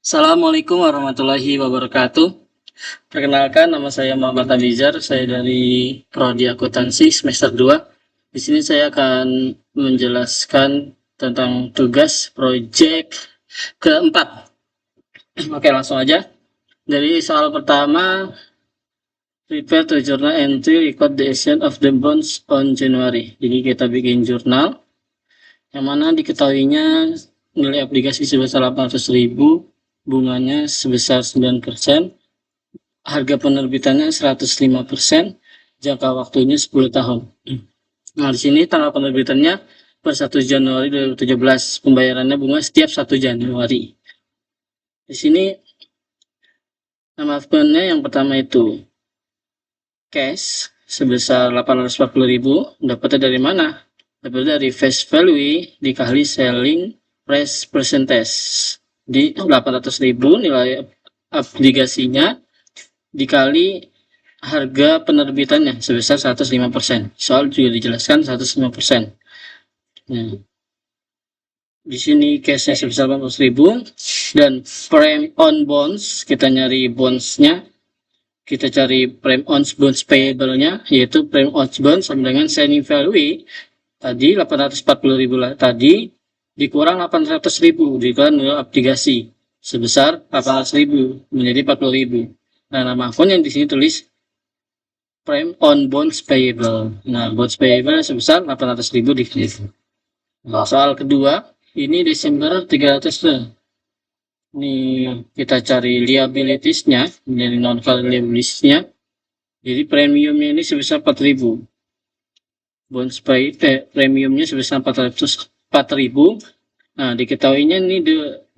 Assalamualaikum warahmatullahi wabarakatuh. Perkenalkan, nama saya Muhammad Abizar. Saya dari Prodi Akuntansi semester 2. Di sini saya akan menjelaskan tentang tugas proyek keempat. Oke, langsung aja. Dari soal pertama, prepare to journal entry record the action of the bonds on January. Jadi kita bikin jurnal yang mana diketahuinya nilai aplikasi sebesar 800.000, bunganya sebesar 9%, harga penerbitannya 105%, jangka waktunya 10 tahun. Nah, di sini tanggal penerbitannya per 1 Januari 2017, pembayarannya bunga setiap 1 Januari. Di sini nama akunnya yang pertama itu cash sebesar 840.000, dapatnya dari mana? Dapatnya dari face value dikali selling price percentage. Di 800.000 nilai aplikasinya dikali harga penerbitannya sebesar 105%. Soal juga dijelaskan 105%. Nah, di sini cashnya sebesar 800.000 dan prime on bonds, kita nyari bondsnya, kita cari prime on bonds payable-nya, yaitu prime on bonds sama dengan selling value tadi 840.000 tadi dikurang 800.000 dikurangi nilai aplikasi sebesar 800.000 menjadi 40.000. Nah, nama akun yang di sini tulis prime on bonds payable. Nah, bonds payable sebesar 800.000 di sini. Nah, soal kedua, ini Desember 300. Ini kita cari liabilities-nya, menjadi non-current liabilities-nya. Jadi premiumnya ini sebesar 4.000. Bonds premiumnya sebesar 4.000. Nah, diketahuinya ini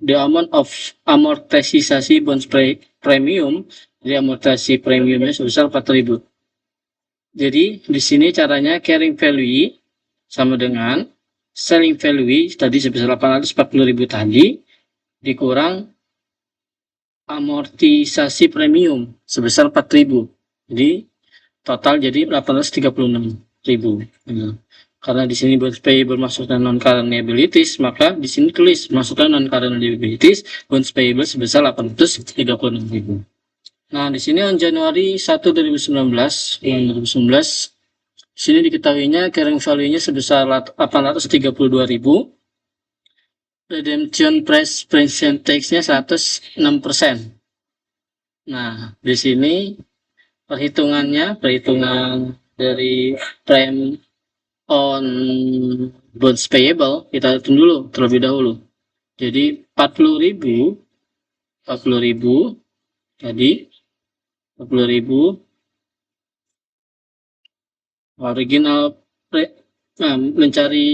the amount of amortisasi bonds premium, jadi amortisasi premiumnya sebesar 4.000. Jadi di sini caranya carrying value sama dengan selling value tadi sebesar 840.000 tadi dikurang amortisasi premium sebesar 4.000. Jadi total jadi 836.000. Karena di sini bonds payable masukkan non-current liabilities, maka di sini tulis masukkan non-current liabilities, bonds payable sebesar 836.000. Nah, di sini on Januari 1 2019, di sini diketahuinya carrying value-nya sebesar 832.000. Redemption price percentage-nya 106%. Nah, di sini perhitungan dari prime on bonds payable kita hitung dulu terlebih dahulu. Jadi 40.000 tadi 40.000 original mencari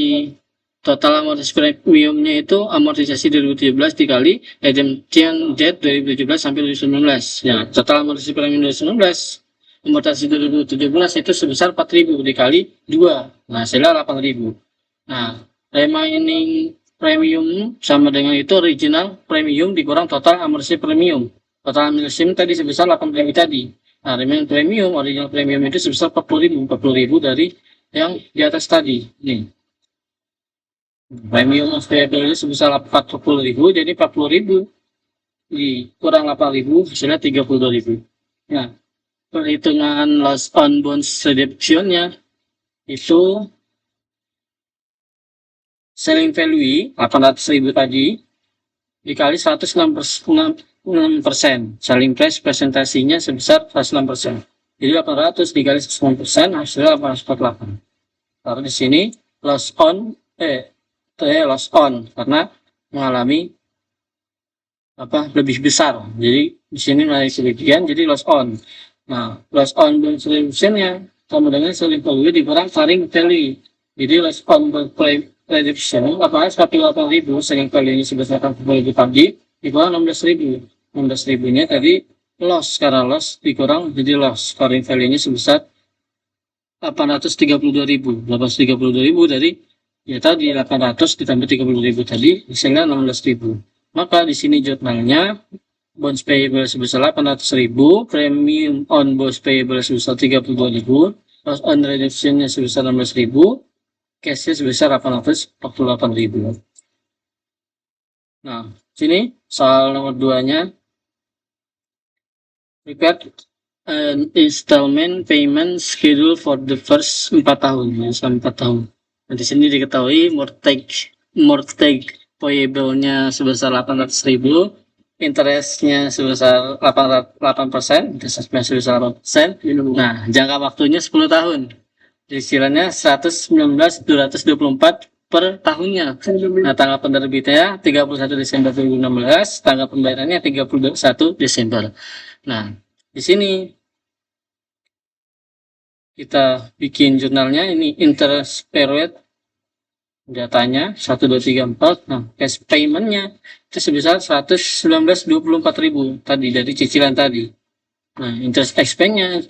total amortisasi premiumnya itu amortisasi 2017 dikali redemption date 2017 sampai 2019. Ya, total amortisasi premium 2019 amortisasi 2017 itu sebesar 4.000 dikali 2. Nah, hasilnya 8.000. Nah, remaining premium sama dengan itu original premium dikurang total amortisasi premium. Total amortisasi tadi sebesar 8.000 tadi. Nah, remaining premium, original premium itu sebesar 40.000 dari yang di atas tadi. Nih. Premium payable sebesar 40.000, jadi 40.000 dikurang 8.000 hasilnya 32.000. Nah, perhitungan loss on bonds redemption-nya itu selling value 800.000 tadi dikali 106%. Selling price presentasinya sebesar 106%. Jadi 800 dikali 106% hasilnya 848. Karena di sini loss on karena mengalami lebih besar. Jadi di sini nilai sebagian jadi loss on. Nah, loss on bonds redemption-nya sama dengan selling value dikurang carrying value. Jadi loss on redemption 848.000 selling value-nya sebesar 40.000 tadi dikurang 16.000. 16.000-nya tadi loss, karena loss dikurang jadi loss. Carrying value-nya sebesar 832.000. 832.000 dari ya tadi 800 ditambah 30.000 tadi hasilnya 16.000. Maka di sini jurnalnya bonds payable sebesar 800.000, premium on bonds payable sebesar 32.000, loss on redemption-nya sebesar 16.000, cash-nya sebesar 848.000. Nah, sini soal nomor 2-nya, prepare an installment payment schedule for the first 4 tahun, ya, selama 4 tahun. Nah, di sini diketahui mortgage payable-nya sebesar 800.000, interest-nya sebesar 8%, interest-nya sebesar 8%. Nah, jangka waktunya 10 tahun. Cicilannya 119.224 per tahunnya. Nah, tanggal penerbitnya 31 Desember 2016, tanggal pembayarannya 31 Desember. Nah, di sini kita bikin jurnalnya, ini interest period, datanya 1, 2, 3, 4. Nah, cash payment-nya itu sebesar 119.024.000 tadi dari cicilan tadi. Nah, interest expense-nya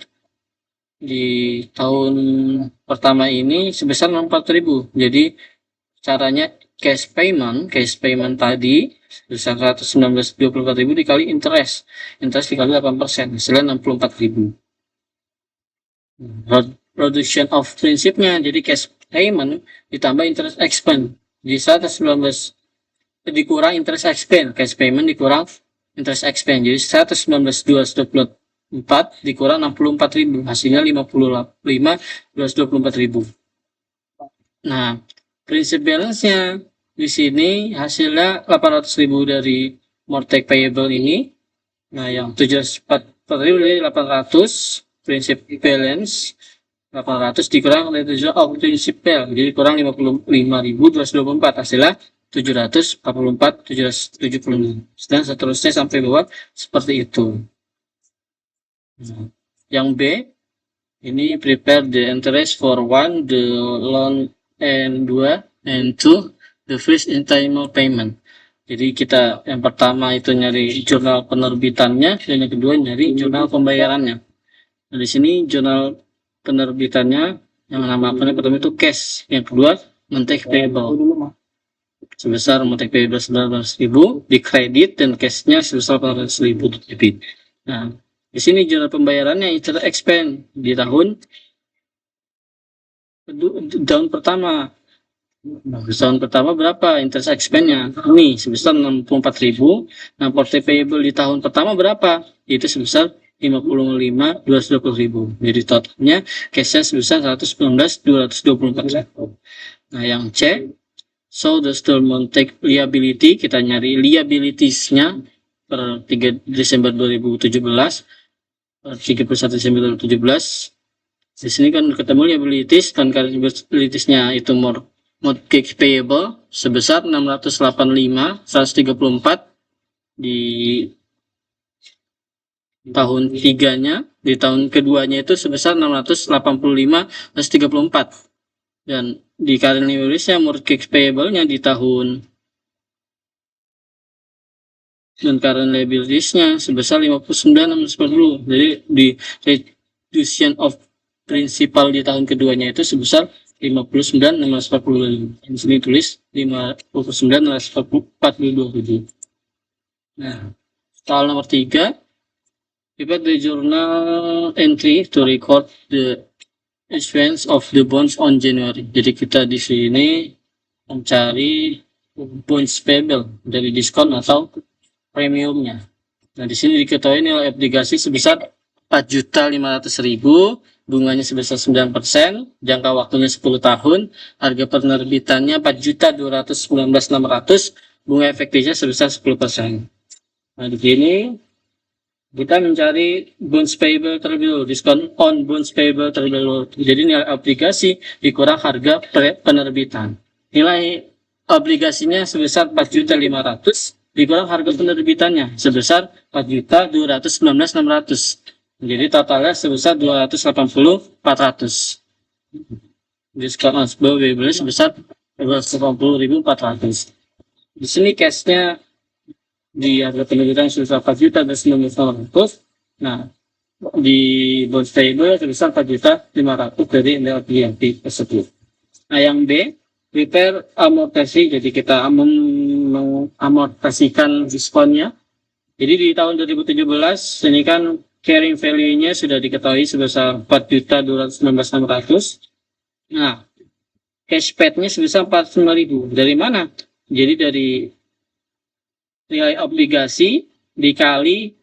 di tahun pertama ini sebesar 64.000. Jadi caranya cash payment tadi sebesar 119.024.000 dikali interest dikali 8%, hasilnya 64.000. Reduction of prinsipnya, jadi cash payment ditambah interest expense di 119 dikurang interest expense, cash payment dikurang interest expense, jadi 119.224 dikurang 64.000, hasilnya 55.224.000. Nah, prinsip balance-nya di sini hasilnya 800.000 dari mortgage payable ini. Nah, yang 704.000 dari 800 prinsip balance 800 dikurang dari 7 prinsipal, jadi kurang 55.224, hasilnya 744.776, dan seterusnya sampai bawah seperti itu. Nah, yang B ini prepare the interest for 1 the loan and 2 and 2 the first installment payment. Jadi kita yang pertama itu nyari jurnal penerbitannya, dan yang kedua nyari jurnal pembayarannya. Nah, di sini jurnal penerbitannya yang nama pertama itu cash, yang kedua monthly payable. Sebesar monthly payable 19.000 di kredit dan cashnya sebesar 800.000 di debit. Nah, di sini jurnal pembayarannya interest expense di tahun pertama. Nah, tahun pertama berapa interest expense-nya? Ini sebesar 64.000. Nah, portfolio payable di tahun pertama berapa? Itu sebesar 55.220.000. Jadi totalnya cash-nya sebesar 119.224. Nah, yang C, so the installment liability, kita nyari liabilities-nya per 3 Desember 2017, per 31 Desember 2017. Di sini kan ketemu liabilities, dan liabilities-nya itu mortgage payable sebesar 685.134 di tahun tiganya, di tahun keduanya itu sebesar 685.134, dan di current liabilities-nya mortgage payable-nya di tahun dan current liabilities-nya sebesar 59.640. Jadi di reduction of principal di tahun keduanya itu sebesar 59.640. Di sini tulis 59.642. Nah, soal nomor 3, prepare the journal entry to record the issuance of the bonds on January. Jadi kita di sini mencari bonds payable dari diskon atau premiumnya. Nah, di sini diketahui nilai obligasi sebesar 4.500.000, bunganya sebesar 9%, jangka waktunya 10 tahun, harga penerbitannya 4.219.600, bunga efektifnya sebesar 10%. Nah, di sini kita mencari bonds payable terlebih dahulu, diskon on bonds payable terlebih dahulu. Jadi nilai obligasi dikurang harga penerbitan. Nilai obligasinya sebesar 4.500.000 dikurang harga penerbitannya sebesar 4.219.600. Jadi totalnya sebesar 280.400. Diskon on bonds payable sebesar 280.400. Di sini cashnya di harga penerbitan sebesar 4.019.600. Nah, di bonds payable sebesar 4.500.000 dari nilai obligasi tersebut. Nah, yang B, prepare amortasi. Jadi kita mengamortasikan diskonnya. Jadi di tahun 2017 ini kan carrying value-nya sudah diketahui sebesar 4.219.600. Nah, cash paid-nya sebesar 45.000. Dari mana? Jadi dari nilai obligasi dikali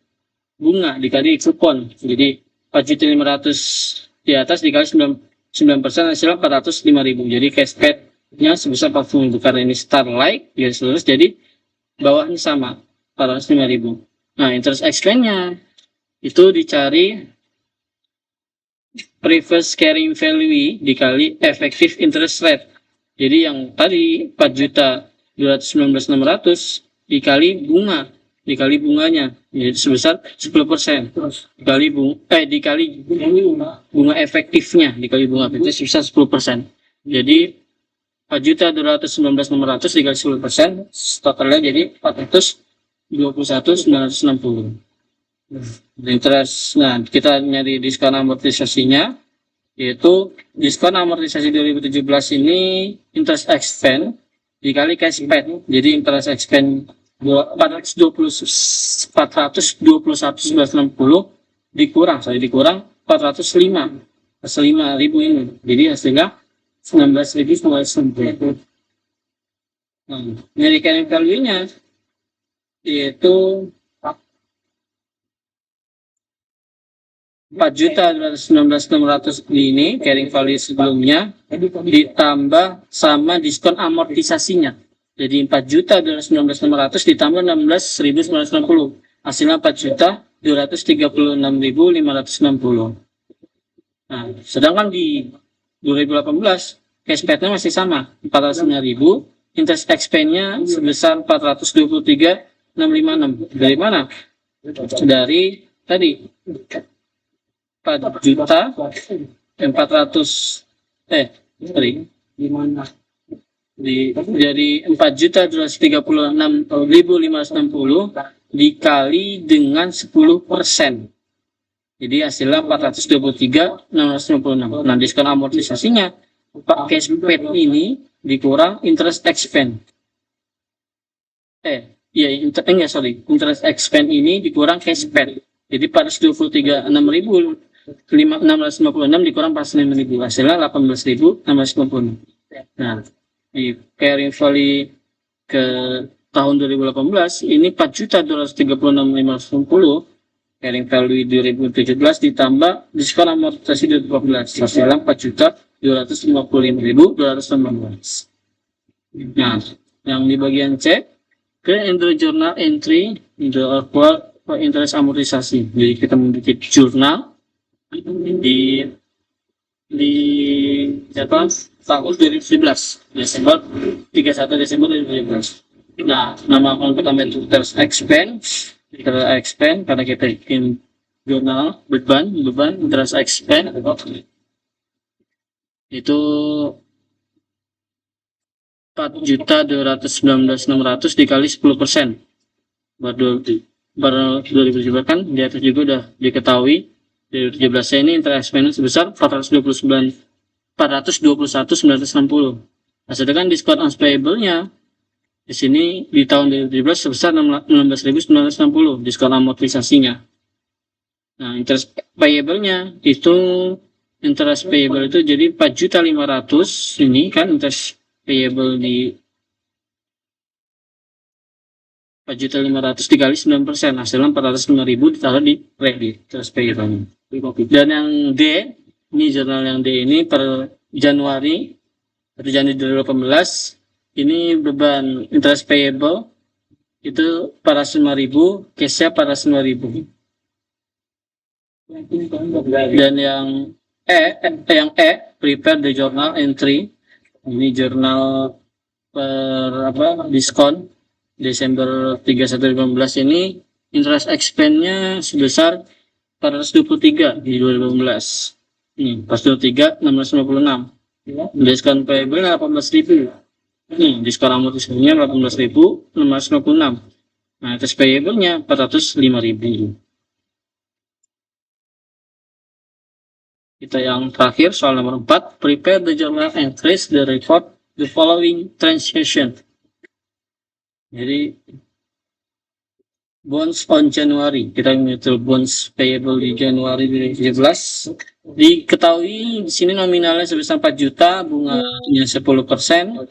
bunga, dikali kupon. Jadi 4.500.000 di atas dikali 9% hasilnya 405.000. Jadi cashback-nya sebesar 40.000 karena ini Starlight garis lurus, jadi bawahnya sama 405.000. Nah, interest expense-nya itu dicari previous carrying value dikali effective interest rate. Jadi yang tadi 4.219.600 dikali bunganya, jadi sebesar 10%. Dikali bunga efektifnya, dikali bunga efektif sebesar 10%. Jadi 4.219.600 dikali 10%, totalnya jadi 421.960. Interest. Nah, kita nyari diskon amortisasinya, yaitu diskon amortisasi 2017 ini interest expense dikali cashback. Jadi interest expense 421.960 dikurang 405.000 ini. Jadi hasilnya 19.960. Nah, dari carrying value-nya yaitu 4.219.600 ini carrying value sebelumnya ditambah sama diskon amortisasinya. Jadi 4.219.600 ditambah 16.960. Hasilnya 4.236.560. Nah, sedangkan di 2018 cashback-nya masih sama 405.000, interest expense-nya sebesar 423.656. Dari mana? Dari tadi 4.236.560 dikali dengan 10%. Jadi hasilnya 423.656. Nah, diskon amortisasinya cashback ini dikurang interest expense. Interest expense ini dikurang cashback. Jadi 423.656 dikurang 405.000, hasilnya 18.650. Nah, di carrying value ke tahun 2018 ini 4.236.560 carrying value 2017 ditambah diskon amortisasi 2018, hasilnya 4.255.216. Nah, yang di bagian C ke journal entry interest amortisasi. Jadi kita membuat jurnal di tahun 2017, Desember 31 Desember 2017. Nah, nama akun pertama itu interest expense karena kita bikin jurnal beban interest expense itu 4.219.600 dikali 10%. Baru 2017 kan di atas juga udah diketahui. 2017 ini interest expense sebesar 421.960. Nah, sedangkan diskon unpayable-nya di sini di tahun 2017 sebesar 16.960 diskon amortisasinya. Nah, interest payable-nya itu interest payable itu jadi 4.500.000 ini kan interest payable di 4.500.000 dikali 9%, hasilnya 405.000 ditaruh di kredit terus payable. Dan yang D, ini jurnal yang D ini per Januari 2018 ini beban interest payable itu 405.000, cash-nya 405.000. Dan yang E prepare the journal entry, ini jurnal per diskon Desember 31 2015 ini interest expense-nya sebesar 423 di 2015. Ini 423 656. Diskon payable 18.000. Ini diskon amortisasinya 18.656. Nah, interest payable-nya 405.000. Kita yang terakhir soal nomor 4, prepare the journal entries the record the following transaction. Jadi bonds on January, kita mengatur bonds payable di Januari 2017. Diketahui di sini nominalnya sebesar 4 juta, bunganya 10%.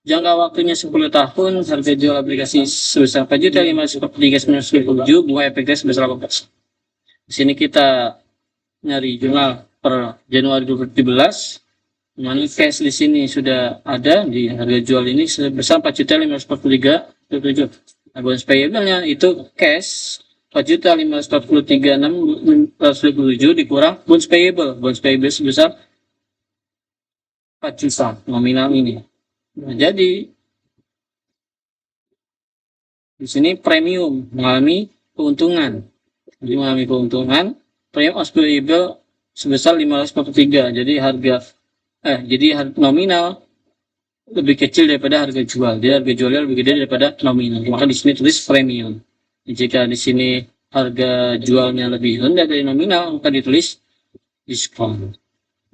Jangka waktunya 10 tahun, harga jual obligasi sebesar 4.543.997, bunga efektif sebesar 8%. Di sini kita nyari jurnal per Januari 2017, mana cash di sini sudah ada di harga jual ini sebesar 4.543.7. Nah, bonus payable-nya itu cash 4.543.627 dikurang bonus payable. Bonus payable sebesar 4 juta nominal ini. Nah, jadi di sini premium mengalami keuntungan. Jadi mengalami keuntungan, premium as payable sebesar 543. Jadi harga nominal lebih kecil daripada harga jual. Jadi harga jualnya lebih gede daripada nominal. Maka di sini tulis premium. Jika di sini harga jualnya lebih rendah dari nominal, maka ditulis diskon.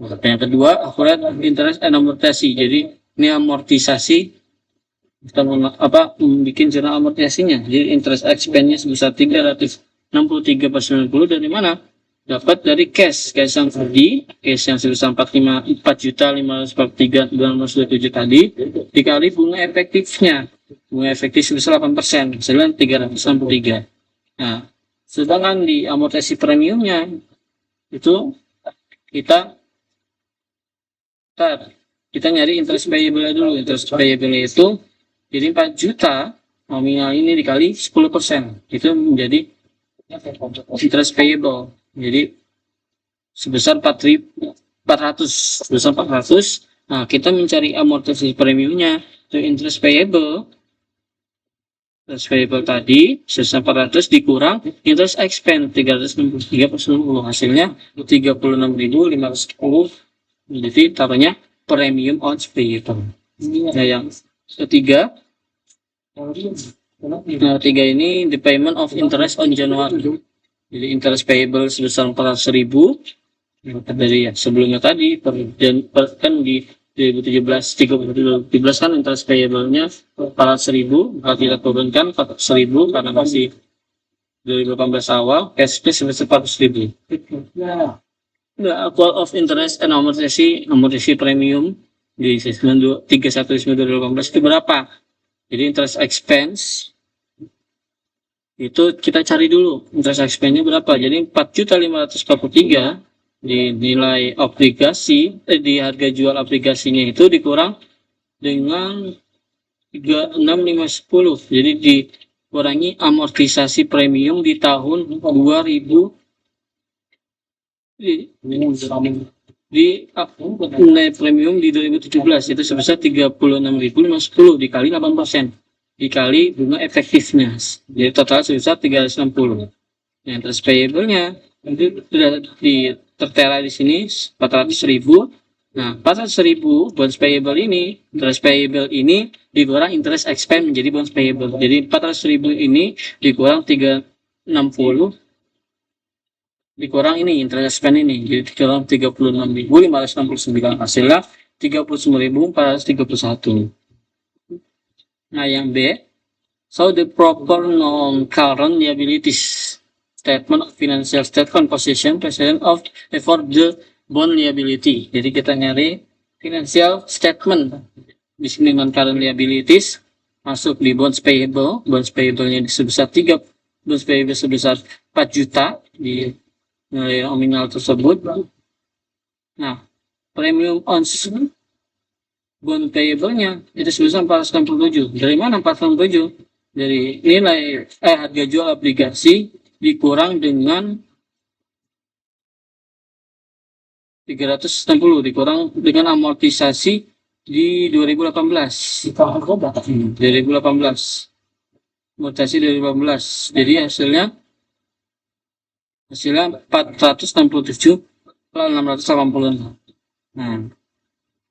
Yang kedua, akurat interest and amortisasi. Jadi ini amortisasi, kita bikin jurnal amortisasinya. Jadi interest expense-nya sebesar 363/90 dari mana? Dapat dari cash yang tadi, cash yang sebesar 4.543.927 tadi, dikali bunga efektifnya. Bunga efektif sebesar 8%, hasilnya 363. Nah, sedangkan di amortisasi premiumnya itu kita nyari interest payable dulu. Interest payable itu jadi 4 juta nominal ini dikali 10%, itu menjadi interest payable. Jadi sebesar 400. Nah, kita mencari amortisasi premiumnya itu interest payable tadi sebesar 400 dikurang interest expense 363/90, hasilnya 36.510. Jadi taruhnya premium on payable. Nah, yang ketiga ini the payment of interest on January. Jadi interest payable sebesar 400.000 dari sebelumnya tadi kan di 2017 kan interest payable-nya 400.000, kalau kita turunkan 400.000 karena masih 2018 awal, cash-nya sebesar 400.000. The accrual of interest and amortisasi premium di statement 31/2018 itu berapa? Jadi interest expense itu kita cari dulu interest expense-nya berapa. Jadi 4.543 di nilai obligasi di harga jual obligasinya itu dikurang dengan 36.510. Jadi dikurangi amortisasi premium di tahun 2000 di nilai premium di 2017 itu sebesar 36.510 dikali 8% dikali bunga efektifnya, jadi total sebesar 360. Yang interest payable-nya itu sudah tertera di sini 400.000. Nah, 400.000 bonus payable ini, interest payable ini dikurang interest expense menjadi bonus payable. Jadi 400.000 ini dikurang 360 dikurang ini interest expense ini, jadi dikurang 36.569, hasilnya 39.431. Nah, yang B, so the proper non-current liabilities statement of financial state composition present of for the bond liability. Jadi kita nyari financial statement di sini non-current liabilities masuk di bonds payable. Bonds payable-nya sebesar 4 juta di nilai nominal tersebut. Nah, premium on bond payable-nya itu sebesar 467. Dari mana 467? Dari nilai harga jual obligasi dikurang dengan 360 dikurang dengan amortisasi di 2018. 2018. Amortisasi 2018. Jadi hasilnya 467,686. Nah,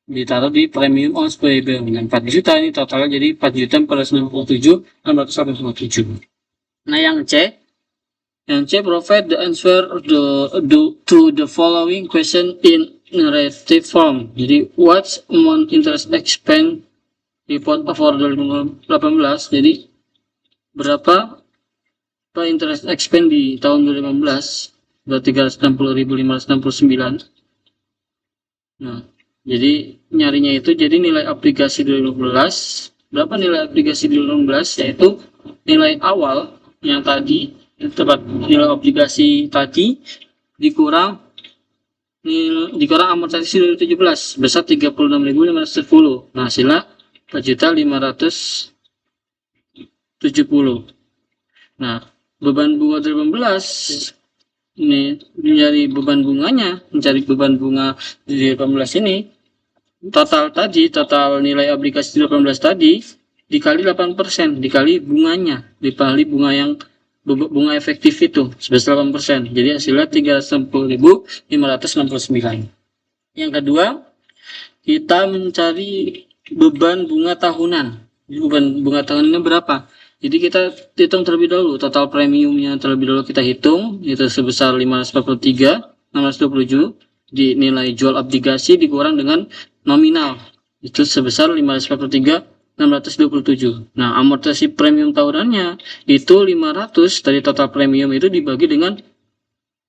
ditaruh di premium on payable dengan 4 juta ini totalnya jadi 4.497,687. Nah, yang C provide the answer to the following question in narrative form. Jadi what's amount interest expense report for 2018? Jadi berapa interest expense di tahun 2018? Berarti 360.569. Nah, Jadi nyarinya itu jadi nilai aplikasi 2015. Berapa nilai aplikasi 2016? Yaitu nilai awal yang tadi, tempat nilai aplikasi tadi dikurang dikurang amortisasi 2017 sebesar 36.510. Nah, hasilnya 4.570. Nah, beban bunga 2018 ini mencari beban bunganya, mencari beban bunga di 2018 ini, total nilai aplikasi 2018 tadi dikali 8%, dikali bunganya, dikali bunga efektif itu sebesar 8%. Jadi hasilnya 360.569. Yang kedua, kita mencari beban bunga tahunan. Beban bunga tahunannya berapa? Jadi kita hitung terlebih dahulu, total premiumnya terlebih dahulu kita hitung, itu sebesar 543.627, di nilai jual obligasi dikurang dengan nominal, itu sebesar 543.627. Nah, amortisasi premium tahunannya itu 500 dari total premium itu dibagi dengan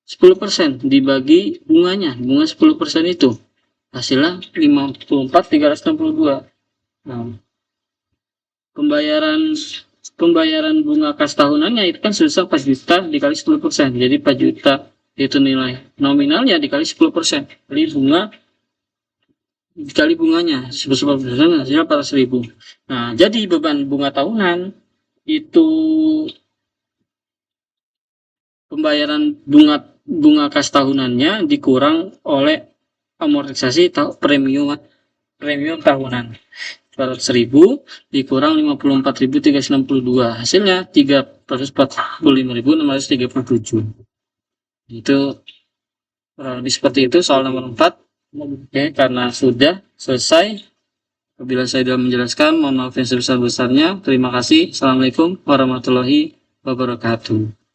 10%, dibagi bunganya, bunga 10% itu. Hasilnya 54.362. Nah, pembayaran bunga kas tahunannya itu kan sebesar 4 juta dikali 10%. Jadi 4 juta itu nilai nominalnya dikali 10%. Dikali bunganya sebesar 10% hasilnya 400.000. Nah, jadi beban bunga tahunan itu pembayaran bunga kas tahunannya dikurang oleh amortisasi premium tahunan. 400.000 dikurang 54.362, hasilnya 345.637. Itu lebih seperti itu soal nomor 4. Oke, karena sudah selesai, apabila saya sudah menjelaskan, mohon maaf yang sebesar-besarnya. Terima kasih. Assalamualaikum warahmatullahi wabarakatuh.